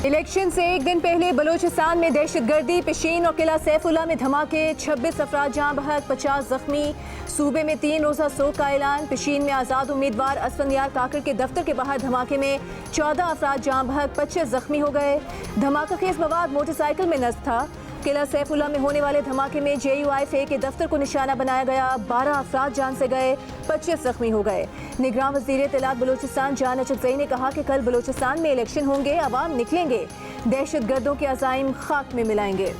Election से एक दिन पहले बलूचिस्तान में दहशतगर्दी, पिशीन और किला सैफुल्ला में धमाके, 26 अफराद जाँ बहक, 50 जख्मी। सूबे में 3 रोज़ा सोग का ऐलान। पिशीन में आज़ाद उम्मीदवार असफंदयार काकड़ के दफ्तर के बाहर धमाके में 14 अफराद जाँ बहक, 25 जख्मी हो गए। धमाका खेज मवाद मोटरसाइकिल में नस्ब था। किला सैफुल्ला में होने वाले धमाके में JUIFA के दफ्तर को निशाना बनाया गया। 12 अफराद जान से गए, 25 जख्मी हो गए। निगरान वज़ीर इत्तलात बलूचिस्तान जान अचकज़ई ने कहा कि कल बलूचिस्तान में इलेक्शन होंगे, अवाम निकलेंगे, दहशतगर्दों के अज़ाइम खाक में मिलाएंगे।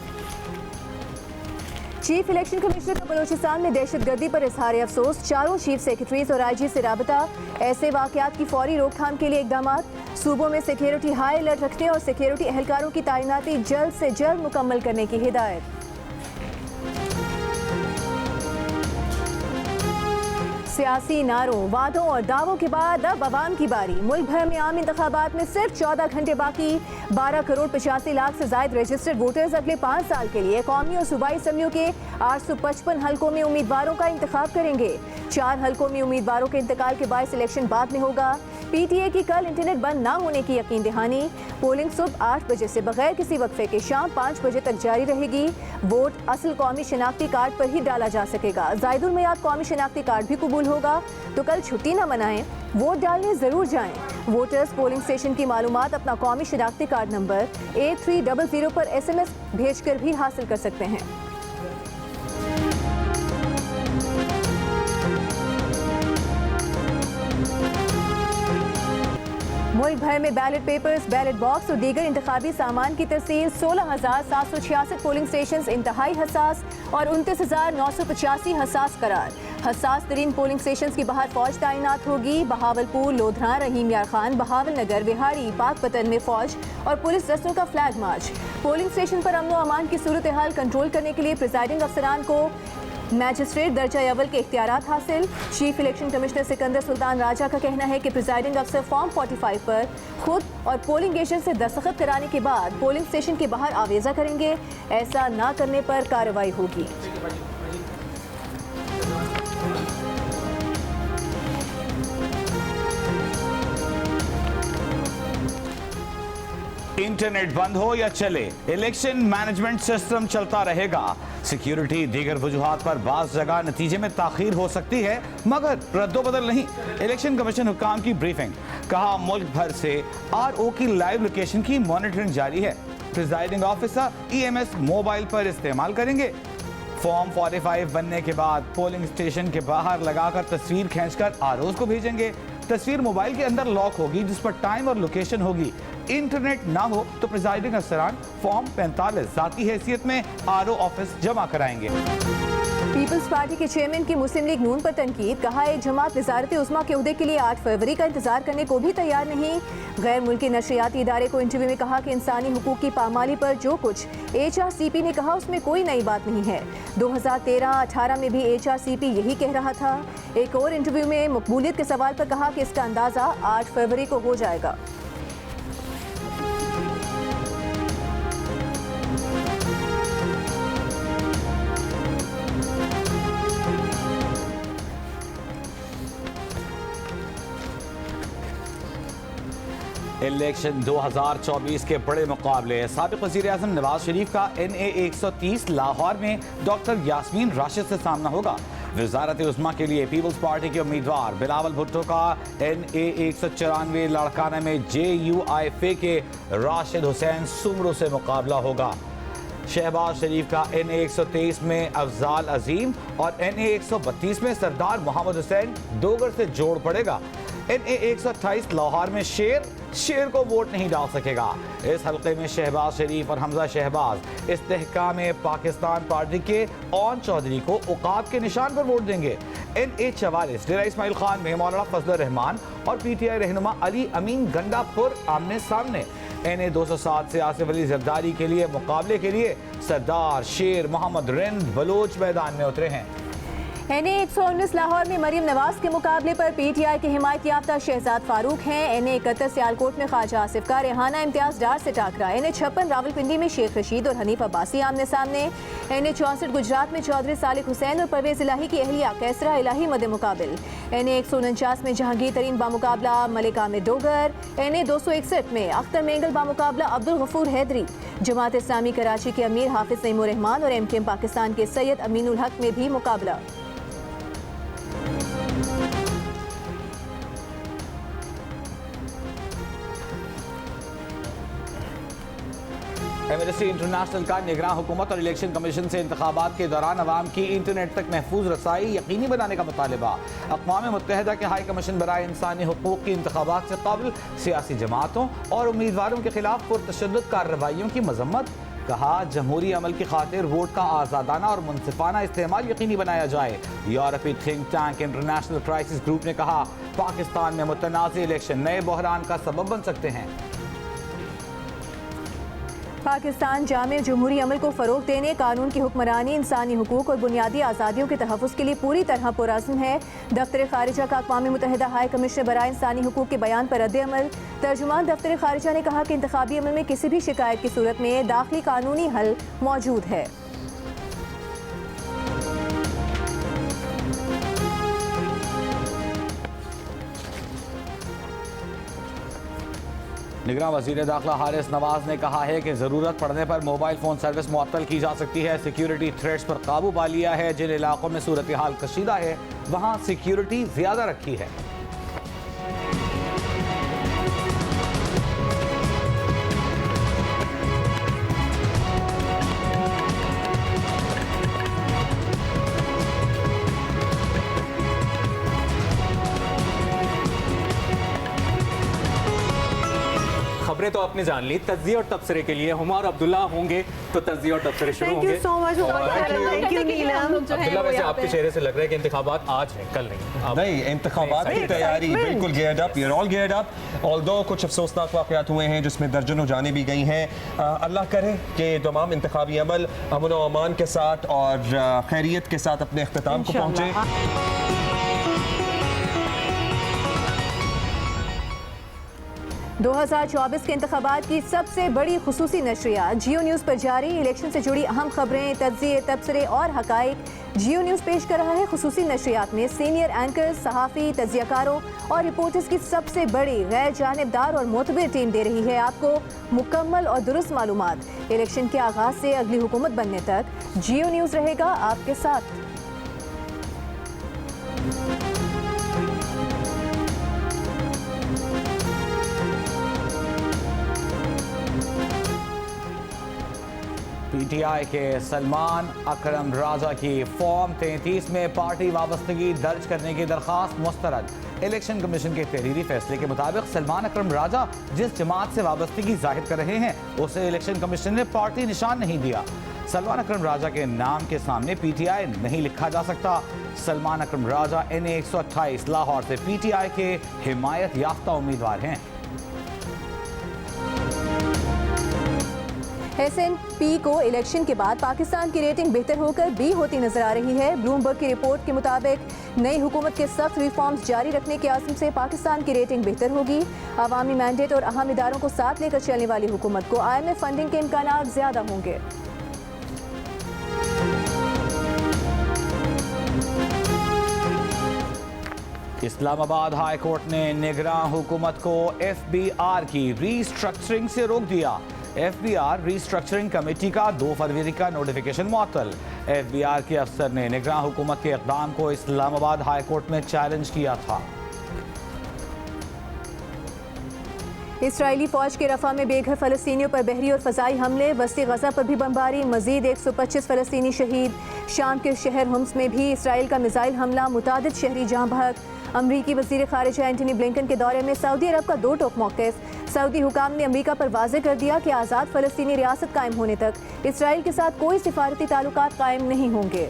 चीफ इलेक्शन कमिश्नर का बलूचिस्तान में दहशतगर्दी पर इजहार अफसोस। चारों चीफ सेक्रेटरीज और IG से राबता। ऐसे वाक़यात की फौरी रोकथाम के लिए इक़दामात। सूबों में सिक्योरिटी हाई अलर्ट रखने और सिक्योरिटी एहलकारों की तैनाती जल्द से जल्द मुकम्मल करने की हिदायत। सियासी नारों, वादों और दावों के बाद अब अवाम की बारी। मुल्क भर में आम इंतखाबात में सिर्फ 14 घंटे बाकी। 12 करोड़ 85 लाख से जायद रजिस्टर्ड वोटर्स अगले 5 साल के लिए कौमी और सूबाई असम्बलियों के 855 हलकों में उम्मीदवारों का इंतखाब करेंगे। 4 हलकों में उम्मीदवारों के इंतकाल के बाद इलेक्शन बाद में होगा। PTA की कल इंटरनेट बंद ना होने की यकीन दहानी। पोलिंग सुबह 8 बजे से बगैर किसी वक्फे के शाम 5 बजे तक जारी रहेगी। वोट असल कौमी शनाख्ती कार्ड पर ही डाला जा सकेगा। जायदुल मियाद कौमी शनाख्ती कार्ड भी कबूल होगा, तो कल छुट्टी न मनाएं, वोट डालने जरूर जाएं। वोटर्स पोलिंग स्टेशन की मालूमात अपना कौमी शनाख्ती कार्ड नंबर 8300 पर SMS भेजकर भी हासिल कर सकते हैं। मुल्क भर में बैलेट पेपर्स, बैलेट बॉक्स और दीगर इंतखाबी सामान की तस्दील। 16,766 पोलिंग स्टेशन इंतहाई हसास और 29,985 हसास करार। हसास तरीन पोलिंग स्टेशन की बाहर फौज तैनात होगी। बहावलपुर, लोधरा, रहीम यार खान, बहावल नगर, विहाड़ी, पाकपतन में फौज और पुलिस दस्तों का फ्लैग मार्च। पोलिंग स्टेशन पर अमन व अमान की सूरत हाल कंट्रोल करने के लिए प्रिजाइडिंग अफसरान को मैजिस्ट्रेट दर्जा अव्वल के इख्तियारात हासिल। Chief election commissioner Sikandar Sultan Raja का कहना है कि प्रिजाइडिंग अफसर फॉर्म 45 पर खुद और पोलिंग एजेंट से दस्तखत कराने के बाद पोलिंग स्टेशन के बाहर आवेजा करेंगे। ऐसा ना करने पर कार्रवाई होगी। इंटरनेट बंद हो या चले, इलेक्शन मैनेजमेंट सिस्टम चलता रहेगा। सिक्योरिटी दीगर वजूहात पर बाज़ जगह नतीजे में ताखीर हो सकती है, मगर रद्दोबदल नहीं। इलेक्शन कमीशन हुक्काम की ब्रीफिंग। कहा मुल्क भर से RO की लाइव लोकेशन की मॉनिटरिंग जारी है। प्रिजाइडिंग ऑफिसर EMS मोबाइल पर इस्तेमाल करेंगे। फॉर्म 45 बनने के बाद पोलिंग स्टेशन के बाहर लगाकर तस्वीर खींचकर ROs को भेजेंगे। तस्वीर मोबाइल के अंदर लॉक होगी, जिस पर टाइम और लोकेशन होगी। इंटरनेट ना हो तो प्रिजाइडिंग अफसरान फॉर्म 45 जाती हैसियत में RO ऑफिस जमा कराएंगे। पीपल्स पार्टी के चेयरमैन की मुस्लिम लीग नून पर तनकीद। कहा एक जमात वजारत उज़्मा के उहदे के लिए 8 फरवरी का इंतजार करने को भी तैयार नहीं। गैर मुल्की नशरियाती इदारे को इंटरव्यू में कहा कि इंसानी हुकूक की पामाली पर जो कुछ HRCP ने कहा उसमें कोई नई बात नहीं है। 2013-18 में भी HRCP यही कह रहा था। एक और इंटरव्यू में मकबूलियत के सवाल पर कहा कि इसका अंदाजा 8 फरवरी को हो जाएगा। इलेक्शन 2024 के बड़े मुकाबले। साबिक वज़ीर आज़म नवाज शरीफ का NA 130 लाहौर में डॉक्टर यास्मीन राशिद से सामना होगा। वजारत उज़्मा के लिए पीपल्स पार्टी के उम्मीदवार बिलावल भुट्टो का NA 194 लाड़काना में JUIFA के राशिद हुसैन सुमरो से मुकाबला होगा। शहबाज शरीफ का NA 123 में अफजाल अजीम और NA 132 में सरदार मोहम्मद हुसैन डोगर से जोड़ पड़ेगा। NA 128 लाहौर में शेर को वोट नहीं डाल सकेगा। इस हल्के में शहबाज शरीफ और हमजा शहबाज इस्तेहकाम पाकिस्तान पार्टी के ओन चौधरी को औकात के निशान पर वोट देंगे। NA 44 डेरा इस्माइल खान में मौलाना फजल रहमान और PTI रहनुमा अली अमीन गंडापुर आमने सामने। NA 207 से आसिफ अली जरदारी के लिए मुकाबले के लिए सरदार शेर मोहम्मद रिंद बलोच मैदान में उतरे हैं। NA-119 लाहौर में मरीम नवाज के मुकाबले पर PTI के हिमायत याफ्ता शहजाद फारूक हैं। NA-71 सियालकोट में ख्वाजा आसिफ का रेहाना इम्तियाज डार से टाकरा। NA-56 रावलपिंडी में शेख रशीद और हनीफ अब्बासी आमने सामने। NA-64 गुजरात में चौधरी सालिक हुसैन और परवेज इलाही की अहलिया कैसरा इलाही मद मुकाबिल। NA-149 में जहांगीर तरीन बामुकाबला मलिक आमिर डोगर। NA-261 में अख्तर मेंगल बामुकाबला अब्दुल गफूर हैदरी। जमात इस्लामी कराची के अमीर हाफिज नईमुर रहमान और MKM पाकिस्तान के सैयद अमीनुल हक में भी मुकाबला। एमनेस्टी इंटरनेशनल का निगरान हुकूमत और इलेक्शन कमीशन से इंतखाबात के दौरान अवाम की इंटरनेट तक महफूज रसाई यकीनी बनाने का मुतालबा। अक़वाम मुत्तहिदा के हाई कमीशन बराए इंसानी हुकूक की इंतखाबात से कबल सियासी जमातों और उम्मीदवारों के खिलाफ पुरतशद्दुद कार्रवाइयों की मजम्मत। कहा, जमहूरी अमल की खातिर वोट का आज़ादाना और मुनसिफाना इस्तेमाल यकीनी बनाया जाए। यूरोपीय think tank international crisis group ने कहा, पाकिस्तान में मुतनाज़ इलेक्शन नए बहरान का सबब बन सकते हैं। पाकिस्तान जामे जमहूरी अमल को फ़रोग़ देने, कानून की हुक्मरानी, इंसानी हुकूक और बुनियादी आज़ादियों के तहफ़्फ़ुज़ के लिए पूरी तरह पुरअज़्म है। दफ्तर ख़ारिजा का अक़वाम मुत्तहिदा हाई कमिश्नर बराए इंसानी हुकूक के बयान पर रद्द-ए-अमल। तर्जुमान दफ्तर ख़ारिजा ने कहा कि इंतख़ाबी अमल में किसी भी शिकायत की सूरत में दाखिली कानूनी हल मौजूद है। निगरान वज़ीर दाखिला हारिस नवाज ने कहा है कि ज़रूरत पड़ने पर मोबाइल फ़ोन सर्विस मुअत्तल की जा सकती है। सिक्योरिटी थ्रेट्स पर काबू पा लिया है। जिन इलाकों में सूरत हाल कशीदा है वहाँ सिक्योरिटी ज़्यादा रखी है। खबरें तो आपने जान ली। तज्ज़िये और तबसरे के लिए हुमा और अब्दुल्ला होंगे तो तज्ज़िये और तबसरे शुरू होंगे। Thank you so much. Thank you Neelam. Abdullah, वैसे आपके चेहरे से लग रहा है कि इंतखाबात आज हैं, कल नहीं। नहीं, इंतखाबात की तैयारी बिल्कुल geared up, you're all geared up। Although कुछ अफसोसनाक वाक़यात हुए हैं जिसमें दर्जनों जानें भी गई हैं। अल्लाह करे कि तमाम इंतखाबी अमल अमन व अमान के साथ और खैरियत के साथ अपने अख्तिताम को पहुँचे। 2024 के इंतखाबात की सबसे बड़ी खुसूसी नशरियात जियो न्यूज़ पर जारी। इलेक्शन से जुड़ी अहम खबरें, तज्ज़िये, तबसरे और हक़ाइक़ जियो न्यूज़ पेश कर रहा है। खुसूसी नशरियात में सीनियर एंकर्स, सहाफ़ी, तज्ज़ियाकारों और रिपोर्टर्स की सबसे बड़ी गैर जानिबदार और मोतबर टीम दे रही है आपको मुकम्मल और दुरुस्त मालूमात। इलेक्शन के आगाज़ से अगली हुकूमत बनने तक जियो न्यूज़ रहेगा आपके साथ। PTI के सलमान अकरम राजा की फॉर्म 33 में पार्टी वाबस्तगी दर्ज करने की दरख्वास्त मुस्तरद। इलेक्शन कमीशन के तहरीरी फैसले के मुताबिक सलमान अकरम राजा जिस जमात से वाबस्तगी जाहिर कर रहे हैं उसे इलेक्शन कमीशन ने पार्टी निशान नहीं दिया। सलमान अकरम राजा के नाम के सामने PTI नहीं लिखा जा सकता। सलमान अकरम राजा NA-128 लाहौर से PTI के हिमायत याफ्ता उम्मीदवार हैं। SNP को इलेक्शन के बाद पाकिस्तान की रेटिंग बेहतर होकर B होती नजर आ रही है। ब्लूमबर्ग की रिपोर्ट के मुताबिक नई हुकूमत के सख्त रिफॉर्म्स जारी रखने के आज़म से पाकिस्तान की रेटिंग बेहतर होगी। अवामी मैंडेट और अहम इदारों को साथ लेकर चलने वाली हुकूमत को IMF फंडिंग के इम्कानात ज़्यादा होंगे। इस्लामाबाद हाई कोर्ट ने निगरान हुकूमत को FBR की रीस्ट्रक्चरिंग से रोक दिया। FBR रीस्ट्रक्चरिंग कमेटी का 2 फरवरी का नोटिफिकेशन मुअत्तल। FBR के अफसर ने निगरान हुकूमत के इक़दाम को इस्लामाबाद हाई कोर्ट में चैलेंज किया था। इसराइली फौज के रफा में बेघर फ़लस्तीनियों पर बहरी और फ़ज़ाई हमले, वस्ती गज़ा पर भी बमबारी, मज़ीद 125 फ़लस्तीनी शहीद। शाम के शहर हुम्स में भी इसराइल का मिसाइल हमला, मुतादिद शहरी जहाँ बहक। अमरीकी वज़ीर ख़ारिजा एंटनी ब्लिंकन के दौरे में सऊदी अरब का 2 टोक मौक़िफ़। सऊदी हुकाम ने अमरीका पर वाज़ेह कर दिया कि आज़ाद फ़लस्तीनी रियासत कायम होने तक इसराइल के साथ कोई सिफारती ताल्लुकात कायम नहीं होंगे।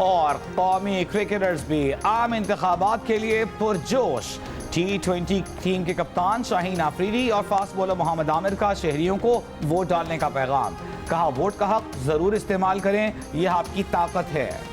और कौमी क्रिकेटर्स भी आम इंतखाबात के लिए पुरजोश। T20 टीम के कप्तान शाहीन आफरीदी और फास्ट बॉलर मोहम्मद आमिर का शहरियों को वोट डालने का पैगाम। कहा, वोट का हक जरूर इस्तेमाल करें, यह आपकी ताकत है।